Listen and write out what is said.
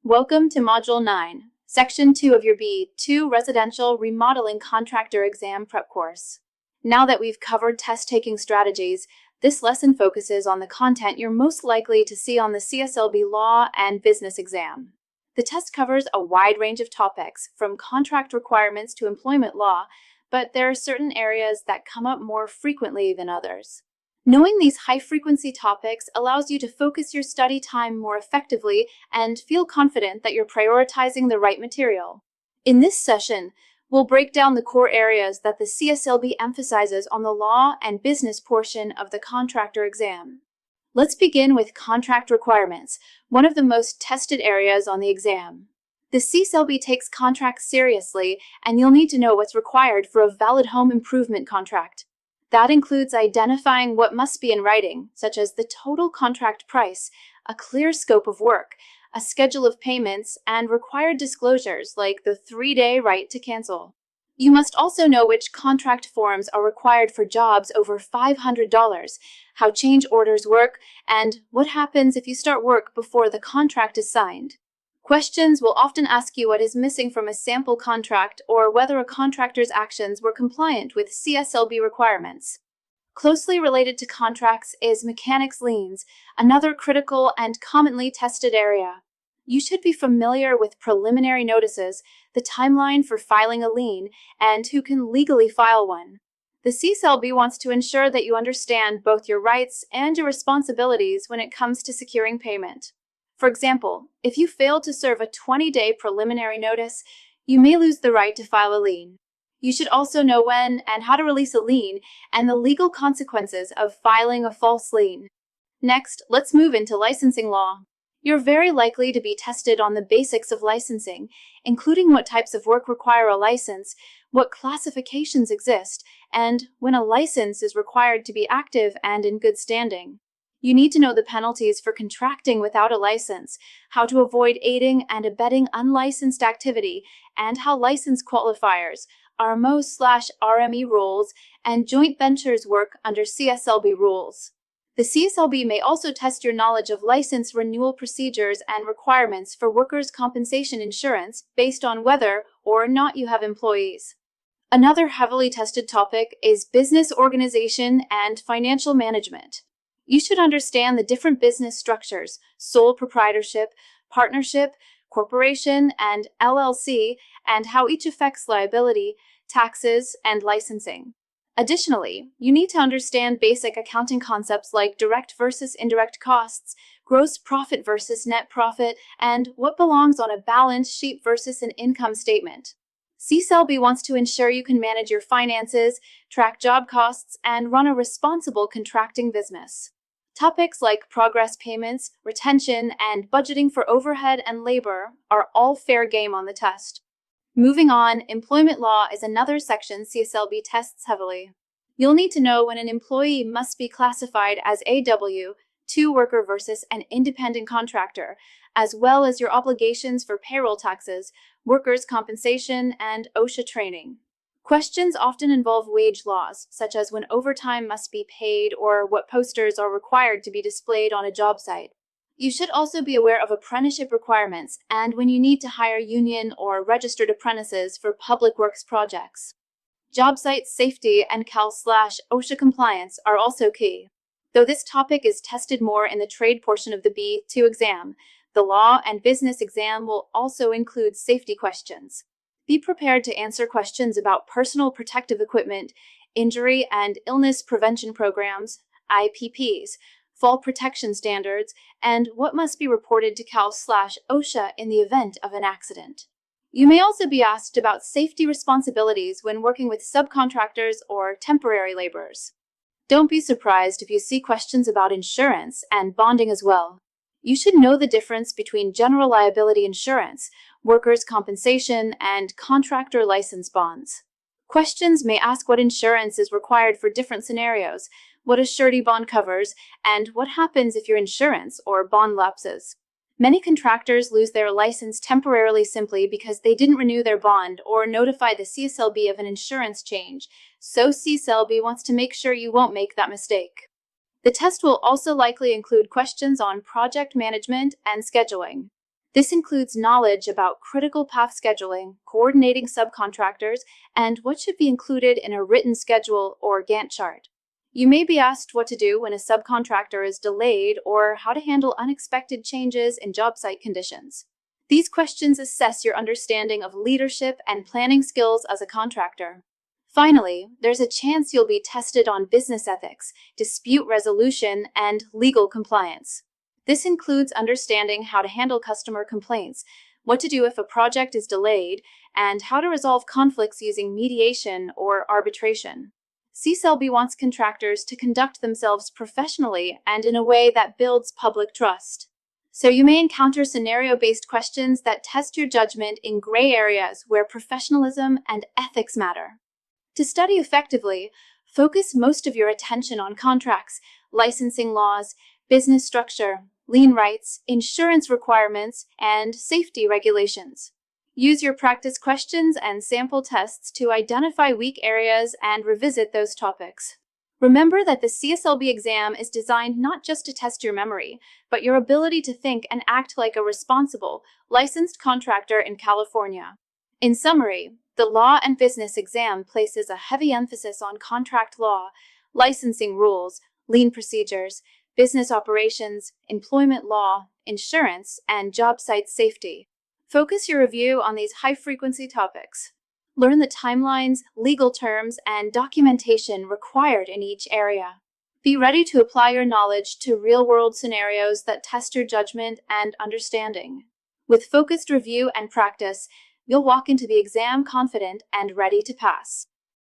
Welcome to Module 9, Section 2 of your B2 Residential Remodeling Contractor Exam Prep course. Now that we've covered test-taking strategies, this lesson focuses on the content you're most likely to see on the CSLB Law and Business exam. The test covers a wide range of topics, from contract requirements to employment law, but there are certain areas that come up more frequently than others. Knowing these high-frequency topics allows you to focus your study time more effectively and feel confident that you're prioritizing the right material. In this session, we'll break down the core areas that the CSLB emphasizes on the law and business portion of the contractor exam. Let's begin with contract requirements, one of the most tested areas on the exam. The CSLB takes contracts seriously, and you'll need to know what's required for a valid home improvement contract. That includes identifying what must be in writing, such as the total contract price, a clear scope of work, a schedule of payments, and required disclosures like the 3-day right to cancel. You must also know which contract forms are required for jobs over $500, how change orders work, and what happens if you start work before the contract is signed. Questions will often ask you what is missing from a sample contract or whether a contractor's actions were compliant with CSLB requirements. Closely related to contracts is mechanics liens, another critical and commonly tested area. You should be familiar with preliminary notices, the timeline for filing a lien, and who can legally file one. The CSLB wants to ensure that you understand both your rights and your responsibilities when it comes to securing payment. For example, if you fail to serve a 20-day preliminary notice, you may lose the right to file a lien. You should also know when and how to release a lien and the legal consequences of filing a false lien. Next, let's move into licensing law. You're very likely to be tested on the basics of licensing, including what types of work require a license, what classifications exist, and when a license is required to be active and in good standing. You need to know the penalties for contracting without a license, how to avoid aiding and abetting unlicensed activity, and how license qualifiers, RMO/RME rules, and joint ventures work under CSLB rules. The CSLB may also test your knowledge of license renewal procedures and requirements for workers' compensation insurance based on whether or not you have employees. Another heavily tested topic is business organization and financial management. You should understand the different business structures, sole proprietorship, partnership, corporation, and LLC, and how each affects liability, taxes, and licensing. Additionally, you need to understand basic accounting concepts like direct versus indirect costs, gross profit versus net profit, and what belongs on a balance sheet versus an income statement. CSLB wants to ensure you can manage your finances, track job costs, and run a responsible contracting business. Topics like progress payments, retention, and budgeting for overhead and labor are all fair game on the test. Moving on, employment law is another section CSLB tests heavily. You'll need to know when an employee must be classified as a W-2 worker versus an independent contractor, as well as your obligations for payroll taxes, workers' compensation, and OSHA training. Questions often involve wage laws, such as when overtime must be paid or what posters are required to be displayed on a job site. You should also be aware of apprenticeship requirements and when you need to hire union or registered apprentices for public works projects. Job site safety and CAL/OSHA compliance are also key. Though this topic is tested more in the trade portion of the B2 exam, the law and business exam will also include safety questions. Be prepared to answer questions about personal protective equipment, injury and illness prevention programs, IPPs, fall protection standards, and what must be reported to CAL/OSHA in the event of an accident. You may also be asked about safety responsibilities when working with subcontractors or temporary laborers. Don't be surprised if you see questions about insurance and bonding as well. You should know the difference between general liability insurance, workers' compensation, and contractor license bonds. Questions may ask what insurance is required for different scenarios, what a surety bond covers, and what happens if your insurance or bond lapses. Many contractors lose their license temporarily simply because they didn't renew their bond or notify the CSLB of an insurance change, so CSLB wants to make sure you won't make that mistake. The test will also likely include questions on project management and scheduling. This includes knowledge about critical path scheduling, coordinating subcontractors, and what should be included in a written schedule or Gantt chart. You may be asked what to do when a subcontractor is delayed or how to handle unexpected changes in job site conditions. These questions assess your understanding of leadership and planning skills as a contractor. Finally, there's a chance you'll be tested on business ethics, dispute resolution, and legal compliance. This includes understanding how to handle customer complaints, what to do if a project is delayed, and how to resolve conflicts using mediation or arbitration. CSLB wants contractors to conduct themselves professionally and in a way that builds public trust. So you may encounter scenario-based questions that test your judgment in gray areas where professionalism and ethics matter. To study effectively, focus most of your attention on contracts, licensing laws, business structure, lien rights, insurance requirements, and safety regulations. Use your practice questions and sample tests to identify weak areas and revisit those topics. Remember that the CSLB exam is designed not just to test your memory, but your ability to think and act like a responsible, licensed contractor in California. In summary, the Law and Business exam places a heavy emphasis on contract law, licensing rules, lien procedures, business operations, employment law, insurance, and job site safety. Focus your review on these high-frequency topics. Learn the timelines, legal terms, and documentation required in each area. Be ready to apply your knowledge to real-world scenarios that test your judgment and understanding. With focused review and practice, you'll walk into the exam confident and ready to pass.